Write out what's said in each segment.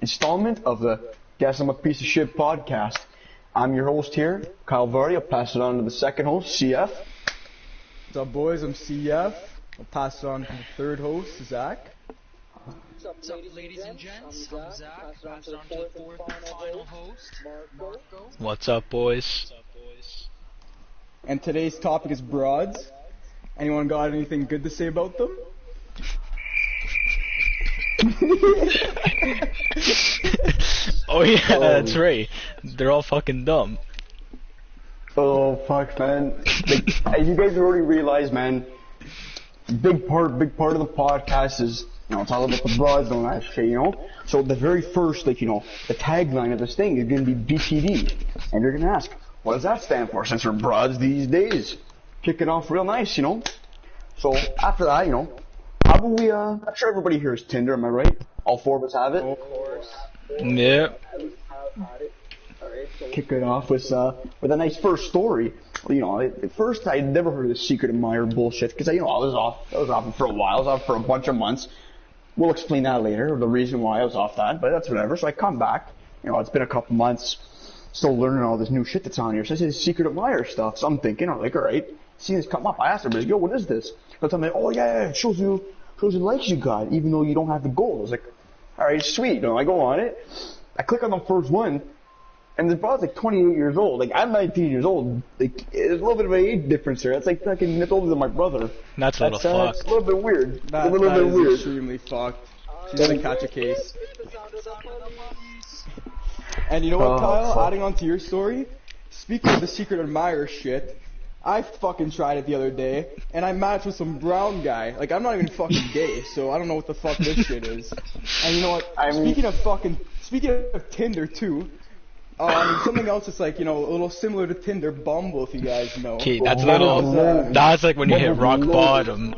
installment of the Guess I'm a Piece of Shit podcast. I'm your host here, Kyle Vardy. I'll pass it on to the second host, CF. What's up, boys? I'm CF. I'll pass it on to the third host, Zach. What's up, ladies and gents? I'm Zach. Pass it on to the fourth and final host, Marco. What's up, boys? And today's topic is broads. Anyone got anything good to say about them? Oh yeah, that's right. They're all fucking dumb. Oh fuck, man! Like, as you guys already realized, man, big part of the podcast is talk about the broads and all that shit, So the very first, the tagline of this thing is gonna be BTD, and you're gonna ask, what does that stand for? Since we're broads these days, kick it off real nice, So after that, how about we? I'm sure everybody here is Tinder, am I right? All four of us have it. Of course. Yep. Kick it off with a nice first story. At first I'd never heard of the Secret Admirer bullshit because I was off for a while. I was off for a bunch of months. We'll explain that later, the reason why I was off that, but that's whatever. So I come back. It's been a couple months, still learning all this new shit that's on here. So I see the Secret Admirer stuff. So I'm thinking, all right, seeing this come up, I asked everybody, yo, what is this? They'll tell me, oh yeah, it shows you the likes you got, even though you don't have the gold. I was like, all right, sweet. I go on it. I click on the first one, and the brother's like 28 years old. Like, I'm 19 years old. Like, there's a little bit of an age difference here. That's like fucking, it's older than my brother. That's a little fucked. It's a little bit weird. That is extremely fucked. She's gonna catch a case. And you know what, Kyle? Fuck. Adding on to your story, speaking of the Secret Admirer shit, I fucking tried it the other day, and I matched with some brown guy. Like, I'm not even fucking gay, so I don't know what the fuck this shit is. And you know what? Speaking of Tinder too, something else that's like, a little similar to Tinder, Bumble, if you guys know. Okay, that's like when you hit rock bottom.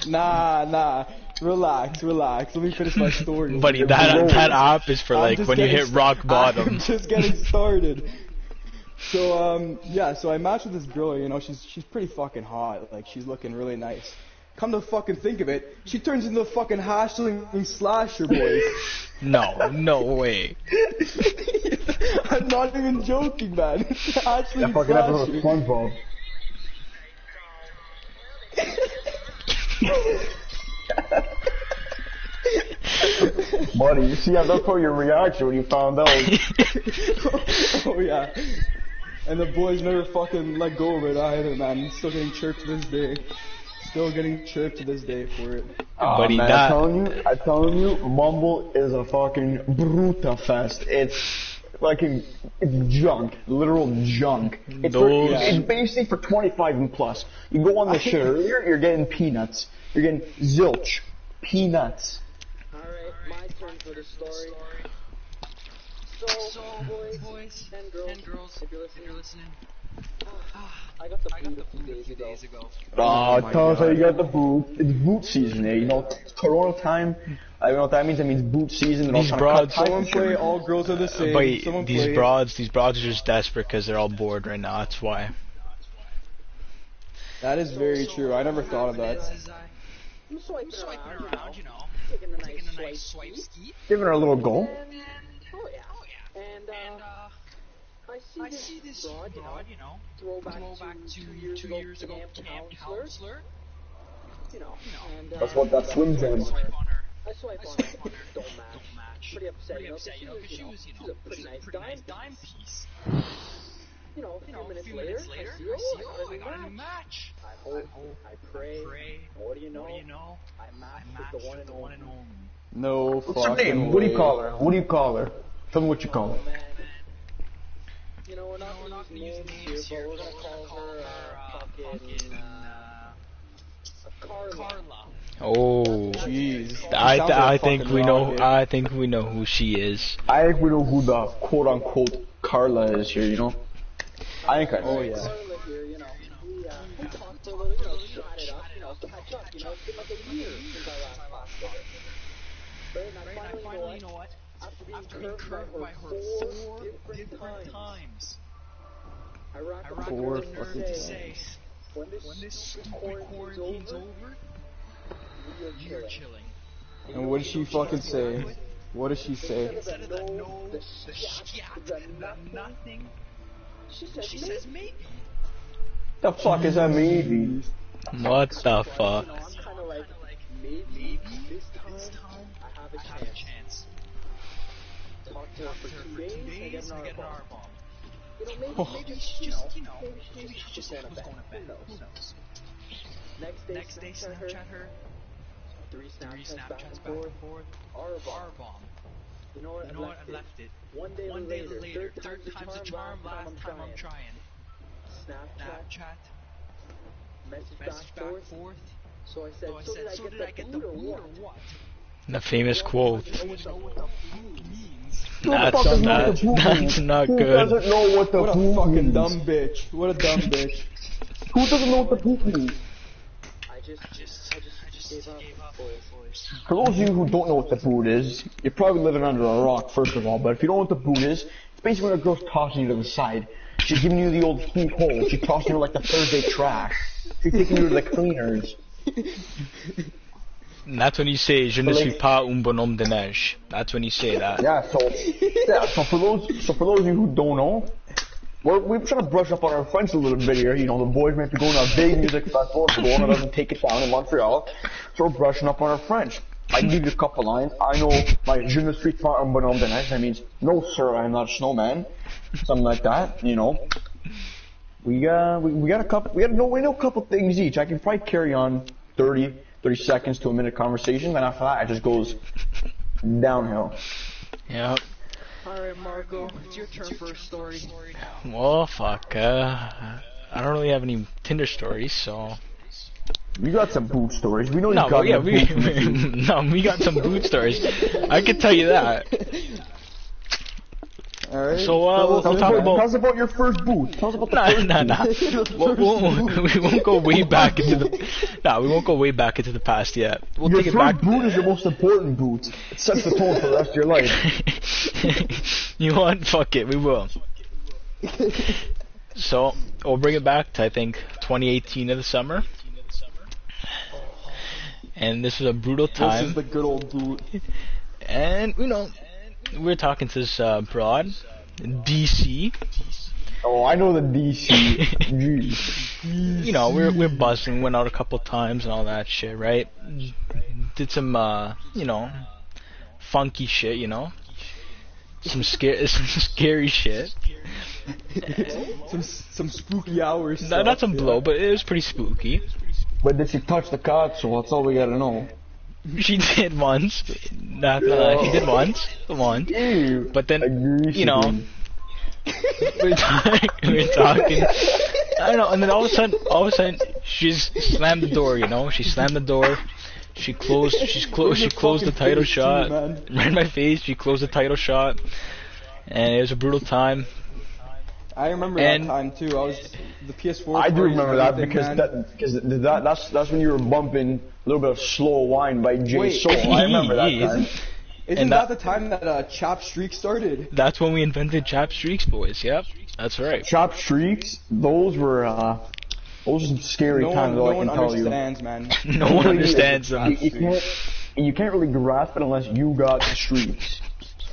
Nah. Relax. Let me finish my story. Buddy, that app is for like when you hit rock bottom. I'm just getting started. So so I matched with this girl, she's pretty fucking hot, like she's looking really nice. Come to fucking think of it, she turns into a fucking hash-slinging slasher, boys. No way. I'm not even joking, man. Hash-slinging fucking episode slasher. of SpongeBob. Buddy, you see, I love your reaction when you found out. Oh yeah. And the boys never fucking let go of it either, man. Still getting chirped to this day. For it. Buddy, man, that... I'm telling you, Mumble is a fucking bruta fest. It's fucking junk, literal junk. It's basically for 25 and plus. You go on the shit earlier, you're getting peanuts. You're getting zilch. Peanuts. Alright, my turn for the story. So boys and girls, if you're listening, I got the boot a few days ago. Tell us how you got the boot. It's boot season, It's Corona time. I don't know what that means. That means boot season. These broads, someone play all girls are the same. But these broads are just desperate because they're all bored right now. That's why. That is very true. I never thought of that. I'm swiping around, taking a nice swipe ski. Giving her a little go. Oh yeah. And I see this broad, throwback to 2 years ago, camp counselor. And That's what that swims in. I swipe on her, don't match. Pretty upset, because she was a pretty nice dime piece. A few minutes later, I see, I got a new match. I hope, I pray, what do you know? I matched with the one and only. No What's her fucking name? way. What do you call her? Tell me what you call her. Man. We're not gonna use names here, but we're gonna call her, Carla. Oh, Jeez. I think we know. I think we know who she is. I think we know who the quote-unquote Carla is here, I think I know. Oh yeah. Carla here, we talked a little, shot it up, catch up, it's been like a year since I last talked to her. But I finally, you know what? After being curved by her 4 different times, I racked up the nerve to say, when this quarantine's over, we are chilling. And what did she fucking say? What does she say? Instead of the no, the scat, the nothing. She says maybe. The fuck is that maybe? What the fuck? You know, I'm kind of like, maybe this time I have a chance. Talk to her for 2 days and get an R-bomb. You know, maybe she just, maybe she just was going to bed. Who knows? Next day, Snapchat her. 3 Snapchats back and forth. R-bomb. You know what? I left it. One day later. Third time's a charm. Last time I'm trying. Snapchat. Message back forth. So I said, so did I get the boot or what? The famous quote. Who the fuck doesn't know what the boot means? That's not Who good. doesn't know what the What a boot fucking means? dumb bitch. What a dumb bitch. Who doesn't know what the boot means? I just gave up, boys. For those of you who don't know what the boot is, you're probably living under a rock, first of all, but if you don't know what the boot is, it's basically when a girl's tossing you to the side. She's giving you the old heat hole. She's tossing you like the Thursday trash. She's taking you to the cleaners. And that's when you say, je ne suis pas un bonhomme de neige. That's when you say that. So for those of you who don't know, we're trying to brush up on our French a little bit here. You know, the boys may have to go to a big music festival if the one doesn't take it down in Montreal. So we're brushing up on our French. I can give you a couple lines. I know my je ne suis pas un bonhomme de neige. That means, no sir, I'm not a snowman. Something like that, you know. We know a couple things each. I can probably carry on 30 seconds to a minute conversation, and after that it just goes downhill. Yep. Alright, Marco, it's your turn for a story. Well, fuck. I don't really have any Tinder stories, so. You got some boot stories. We know you No, got yeah, some boot stories. we got some boot stories. I can tell you that. Alright. So, we'll Tell talk about. us about your first boot. Tell us about the first boot. We won't go way back into the. No, we won't go way back into the past yet. We'll Your take it first back. boot is your most important boot. It sets the tone for the rest of your life. You know what? Fuck it, we will. So, we'll bring it back to, I think, 2018 of the summer. And this was a brutal This time. is the good old boot. And, you know, we were talking to this broad, DC. Oh, I know the DC. Jeez. You know, we're buzzing, went out a couple times and all that shit, right? Did some, you know, funky shit, you know? Some scary shit. Some spooky hours. Not some blow, but it was pretty spooky. But did she touch the console? That's all we gotta know. She did once. Not gonna lie, she did once. Ew. But then, Agree, you know, she we're talking. I don't know, and then all of a sudden, she just slammed the door. You know, she slammed the door. She closed the title shot. Right in my face. She closed the title shot, and it was a brutal time. I remember that time too. I was the PS4. I do remember that because man. that's when you were bumping a little bit of Slow Wine by J Wait, Soul. I remember that time. Isn't And that the time that Chop Streak started? That's when we invented Chap Streaks, boys. Yep, that's right. Chop Streaks, those were some scary times. No all I one can tell you. understands, man. No one understands them. You can't really grasp it unless you got the streaks.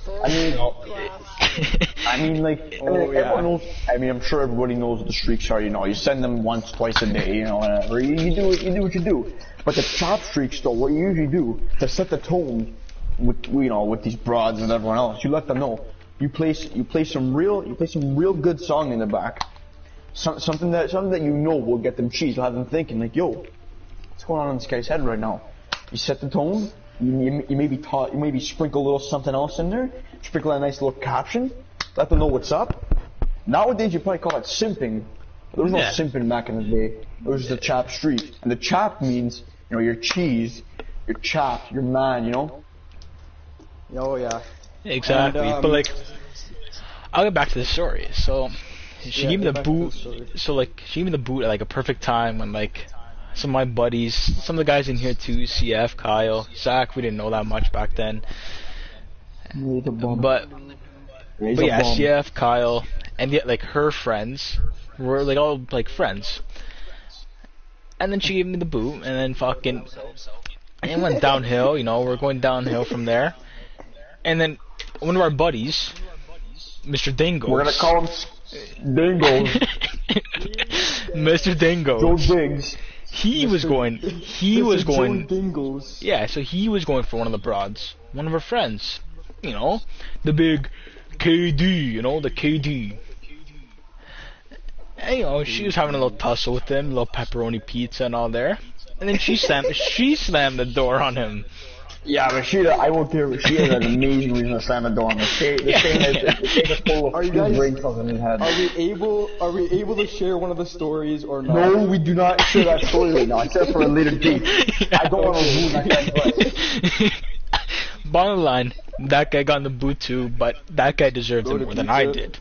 I mean, like, everyone knows. I mean, I'm sure everybody knows what the streaks are. You know, you send them once, twice a day. You know, whatever. You do what you do. But the chop streaks, though, what you usually do to set the tone with these broads and everyone else, you let them know. You play some real good song in the back. Something that you know will get them cheese. Will have them thinking like, yo, what's going on in this guy's head right now? You set the tone. You maybe sprinkle a little something else in there. Sprinkle a nice little caption. Let them know what's up. Nowadays you probably call it simping. There was no simping back in the day. It was just a chap streak. And the chap means, you know, your cheese, your chap, your man, you know? Oh yeah. Exactly. And, but like, I'll get back to the story. So she gave me the boot. So like, she gave me the boot at like a perfect time when like some of my buddies, some of the guys in here too, CF, Kyle, Zach, we didn't know that much back then. But yeah, CF, Kyle, and yet like her friends were like all like friends. And then she gave me the boot, and then fucking, and it went downhill. You know, we're going downhill from there. And then one of our buddies, Mr. Dingos. We're gonna call him Dingos. Mr. Dingos. Joe Diggs. He was going. Dingles. Yeah, so he was going for one of the broads, one of her friends. You know, the big KD. You know, the KD. And, you know, she was having a little tussle with him, a little pepperoni pizza and all there. And then she slammed the door on him. Yeah, but I won't care, but she has an amazing reason to slam the door on the thing is full of Are you guys? brain cells in his head. Are we able to share one of the stories or not? No, we do not share that story right now, except for a later date. I don't want to ruin that guy's life. Bottom line, that guy got in the boot too, but that guy deserved it more than I did.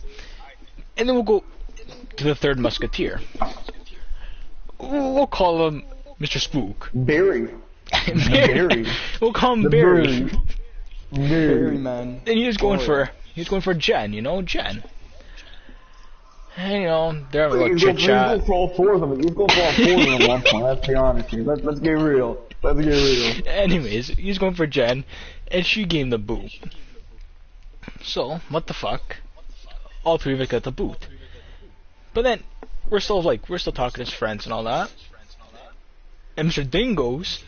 And then we'll go to the third musketeer. We'll call him Mr. Spook. Barry. Barry. We'll call him Barry. Barry, man. And he was going for Jen, you know, Jen. And, you know, they're having a little chit chat. He was going for all four of them at one point. Let's be honest here. Let's get real. Anyways, he's going for Jen, and she gave him the boot. So, what the fuck? All three of us got the boot. But then, we're still talking as friends and all that. And Mr. Dingos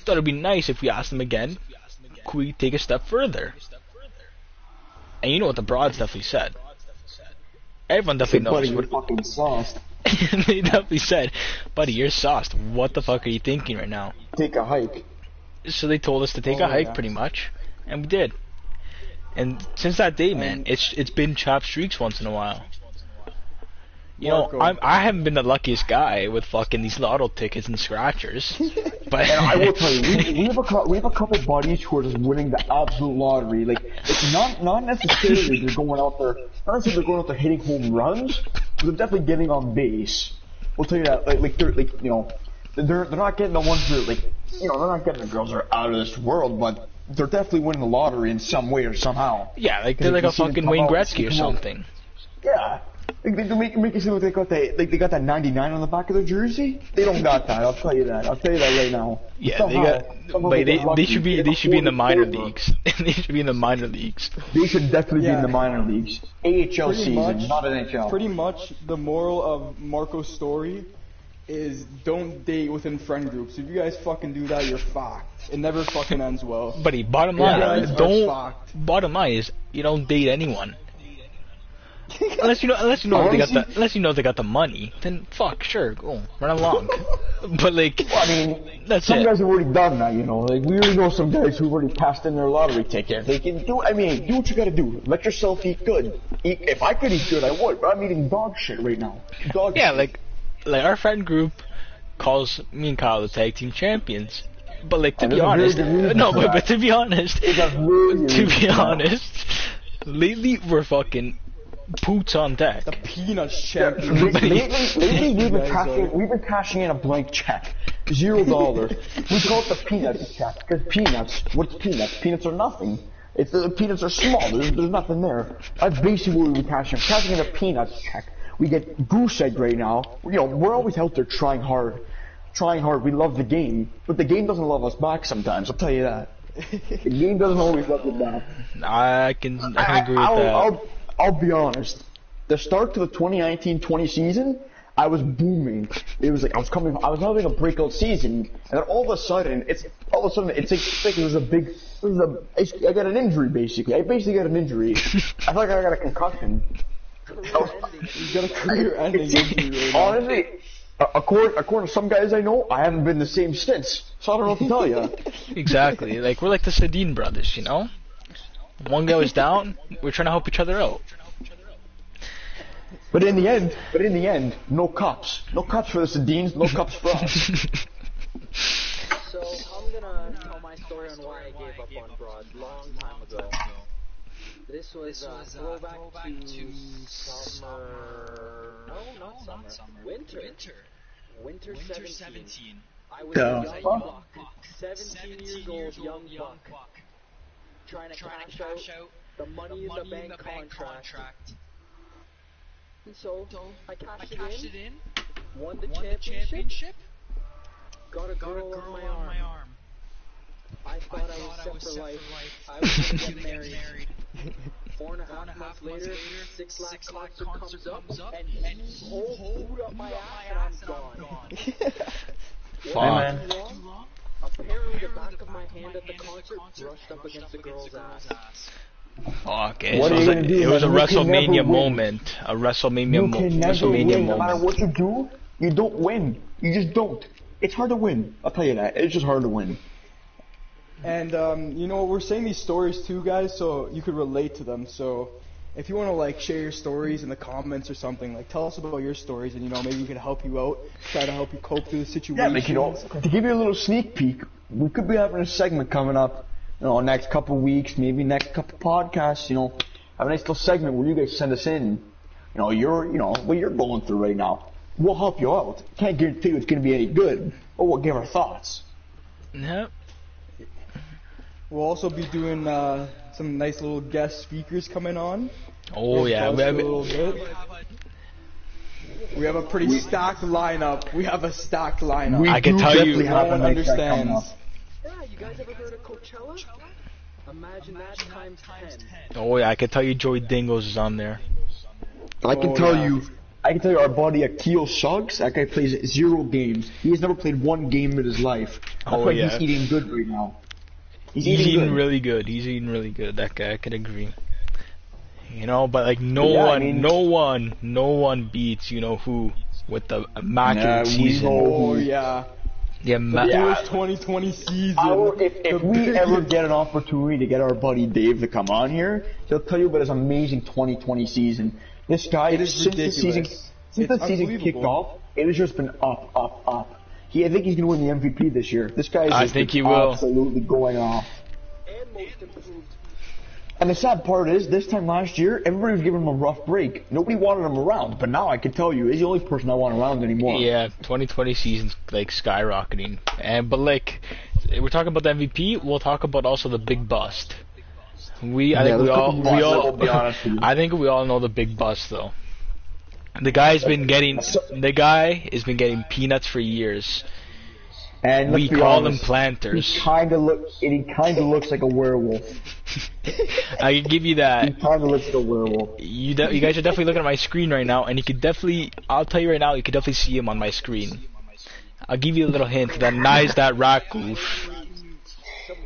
thought it'd be nice if we asked him again, could we take a step further? And you know what the broads definitely said. Everyone definitely knows. Buddy, you're fucking sauced. They definitely said, buddy, you're sauced. What the fuck are you thinking right now? Take a hike. So they told us to take a hike, pretty much, and we did. And since that day, man, it's been chopped streaks once in a while. You know, I haven't been the luckiest guy with fucking these lotto tickets and scratchers, but and I will tell you, we have a couple buddies who are just winning the absolute lottery. Like not necessarily they're going out there. Not necessarily they're going out there hitting home runs, but they're definitely getting on base. We'll tell you that. They're not getting the ones that they're not getting the girls that are out of this world, but they're definitely winning the lottery in some way or somehow. Yeah, like they're like a fucking Wayne Gretzky or something. Yeah. They make it seem like they got that 99 on the back of their jersey. They don't got that. I'll tell you that. Right now. Yeah, somehow, they should be in the minor leagues. They should be in the minor leagues. They should definitely be in the minor leagues. AHL season, not NHL. Pretty much the moral of Marco's story is don't date within friend groups. If you guys fucking do that, you're fucked. It never fucking ends well. Buddy, bottom line is you don't date anyone. Unless you know they got the money, then fuck, sure, go run along. But that's some it. guys have already done that, you know. Like we already know some guys who've already passed in their lottery ticket. They can do. Do what you gotta do. Let yourself eat good. If I could eat good, I would. But I'm eating dog shit right now. Yeah, like our friend group calls me and Kyle the tag team champions. But to be honest, lately we're fucking boots on deck. The Peanuts champions. Lately we've been cashing in a blank check. $0. We call it the Peanuts check because peanuts. What's peanuts? Peanuts are nothing. The peanuts are small. There's nothing there. That's basically what we've been cashing in a Peanuts check. We get goose egg right now. You know, we're always out there trying hard. We love the game, but the game doesn't love us back sometimes. I'll tell you that. The game doesn't always love you back. I can agree with that. I'll be honest. The start to the 2019-20 season, I was booming. It was like I was having a breakout season, and then all of a sudden, it's like I got an injury basically. I basically got an injury. I feel like I got a concussion. You got a career-ending injury. Honestly, according to some guys I know, I haven't been the same since. So I don't know what to tell you. Exactly. Like we're like the Sedin brothers, you know. One guy was down, we're trying to help each other out. But in the end, no cops. No cops for the Sedins, no cops for us. So I'm gonna tell my story on why I gave up on broad long time ago. This was throwback to summer. No, not summer. Winter 17. I was a young buck, 17 years old young buck, trying to cash out the money in the bank contract. And so I cashed it in, won the championship, got a girl on my arm. I thought I was set for life. I was gonna get married. 4.5 months later, 6 Lakh concert comes up, and whole food up my ass, and I'm gone. Fuck. Apparently, the back of my hand at the concert brushed up against the girl's ass. Fuck. What are you gonna do, It was a man? You can never WrestleMania win. moment. A WrestleMania You can never win. No matter moment. what you do, you don't win. You just don't. It's hard to win. I'll tell you that. It's just hard to win. And you know, we're saying these stories too, guys, so you could relate to them. So if you want to like share your stories in the comments or something, like tell us about your stories, and you know, maybe we can help you out, try to help you cope through the situation. Yeah, like, you know, to give you a little sneak peek, we could be having a segment coming up, you know, next couple weeks, maybe next couple podcasts, you know, have a nice little segment where you guys send us in, you know, what you're going through right now. We'll help you out. Can't guarantee you it's going to be any good, but we'll give our thoughts. Yep. We'll also be doing some nice little guest speakers coming on. Oh yeah. We have a pretty stacked lineup. We have a stacked lineup. I can tell you- No one understands. Yeah, you guys ever heard of Coachella? Imagine that times 10. Oh yeah. I can tell you Joey Dingles is on there. I can Oh, tell yeah. you our buddy Akil Suggs, that guy plays 0 games. He has never played 1 game in his life. That's Oh, why yeah. he's eating good right now. He's He's eating eating good. really good. He's eating really good. That guy, I could agree. You know, but like no Yeah, I one, mean- no one beats you know who with the immaculate Yeah, we season. know. Oh yeah. The First 2020 season. If we ever get an opportunity to get our buddy Dave to come on here, he'll tell you about his amazing 2020 season. This guy, It is since the season, ridiculous. since It's the season kicked unbelievable. off, it has just been up, up, up. I think he's going to win the MVP this year. This guy is I just think been he will. absolutely going off. And most improved. And the sad part is, this time last year, everybody was giving him a rough break. Nobody wanted him around, but now I can tell you, he's the only person I want around anymore. Yeah, 2020 season's like skyrocketing. But like, we're talking about the MVP. We'll talk about also the big bust. I think we there's a all, couple busts, I'll be honest with you. I think we all know the big bust though. The guy's been getting peanuts for years. And let's We be call honest, them planters. He kind of looks like a werewolf. I can give you that. He kind of looks like a werewolf. You guys are definitely looking at my screen right now, and you could definitely, I'll tell you right now, you could definitely see him on my screen. I'll give you a little hint. That nice, that Rakoof. Some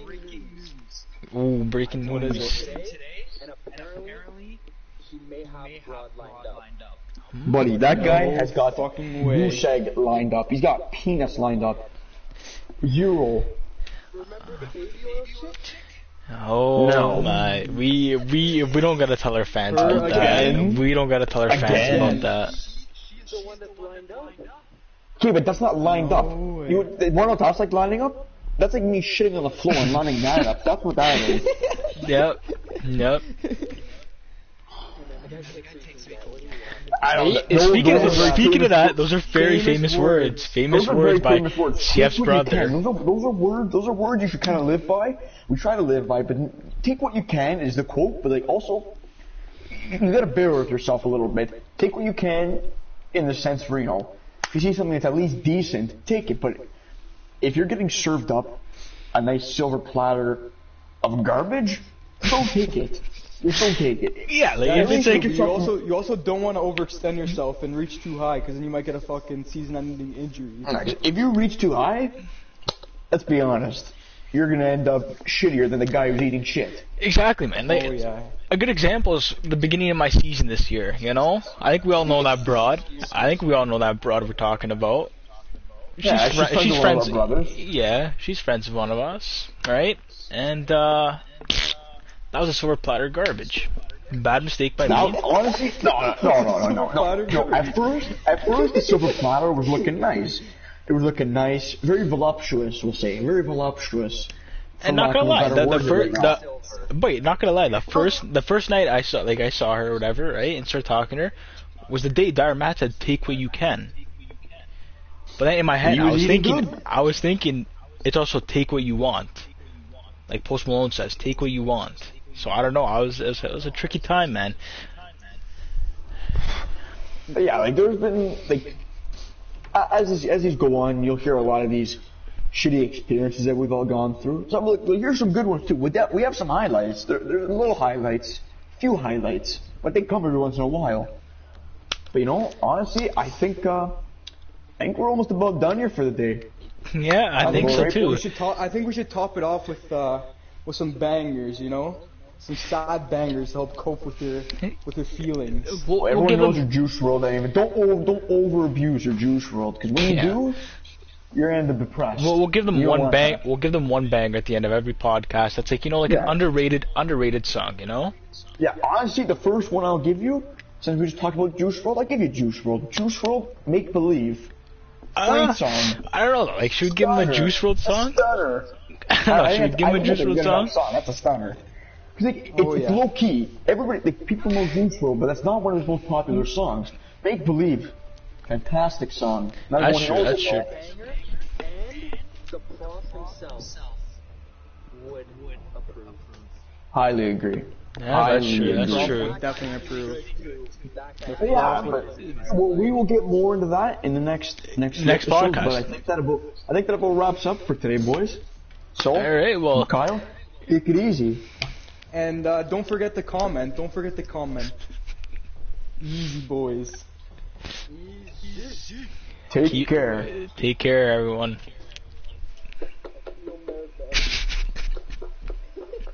breaking news. Ooh, breaking news. Today, and apparently, he may have Rod lined up. Buddy, that guy has got fucking way. Goose lined up. He's got peanuts lined up. Euro. Remember the baby oil shit? Oh No. my, we don't gotta tell our fans about Again? that. We don't gotta tell our fans Again? about that. She's the one that's lined up. Okay, but that's not lined up. way. You want to that's like lining up? That's like me shitting on the floor and lining that up. That's what that is. Yep. I don't Hey, speaking of that, those are very famous words. Famous Those are words very by famous words. Chef's Take what you can. brother. Those are words you should kind of live by. We try to live by, but take what you can is the quote. But like also, you gotta bear with yourself a little bit. Take what you can, in the sense for if you see something that's at least decent, take it. But if you're getting served up a nice silver platter of garbage, don't take it. Just don't take it. Yeah, like Yeah, if it's like you also don't want to overextend yourself and reach too high, because then you might get a fucking season-ending injury. If you reach too high, let's be honest, you're gonna end up shittier than the guy who's eating shit. exactly, man. Like, Oh yeah. a good example is the beginning of my season this year. I think we all know that broad. We're talking about. Yeah, she's friends with one of our brothers. Yeah, she's friends with one of us, right? And that was a silver platter garbage. Bad mistake by Now, me. honestly, no. At first, the silver platter was looking nice. It was looking nice, very voluptuous. We'll say, very voluptuous. And not gonna lie, not gonna lie, now. the first night I saw her or whatever, right, and started talking to her, was the day Dire Matt said, "Take what you can." But then in my head, He I was was eating thinking, good. it's also take what you want. Like Post Malone says, take what you want. So I don't know. It was a tricky time, man. But yeah, like there's been as these go on, you'll hear a lot of these shitty experiences that we've all gone through. So look, here's some good ones too. We have some highlights. They're little highlights, few highlights, but they come every once in a while. But you know, honestly, I think we're almost about done here for the day. Yeah, I think so too. I think we should top it off with some bangers, you know, some sad bangers to help cope with your feelings. Everyone knows your Juice WRLD. Anyway. Don't over abuse your Juice WRLD, because when you do, you're gonna end up depressed. Well, we'll give them one bang. We'll give them one banger at the end of every podcast. That's like, you know, like an underrated song, you know? Yeah, honestly, the first one I'll give you, since we just talked about Juice WRLD, I'll give you Juice WRLD. Juice WRLD, Make Believe. Great song. I don't know. Like, should we give him a Juice WRLD song? A stunner. I don't know. Should we give him a Juice WRLD song? That's a stunner. Because it's low key. Everybody, people know Juice WRLD, but that's not one of his most popular songs. Make Believe, fantastic song. That's true. That's true. And the boss himself would approve. Highly agree. Yeah, that's true. That's true. Definitely approve. Yeah, but we will get more into that in the next episode, podcast. But I think that about wraps up for today, boys. So, all right, well, Kyle, take it easy. And don't forget to comment. Easy, boys. Take care. Take care, everyone.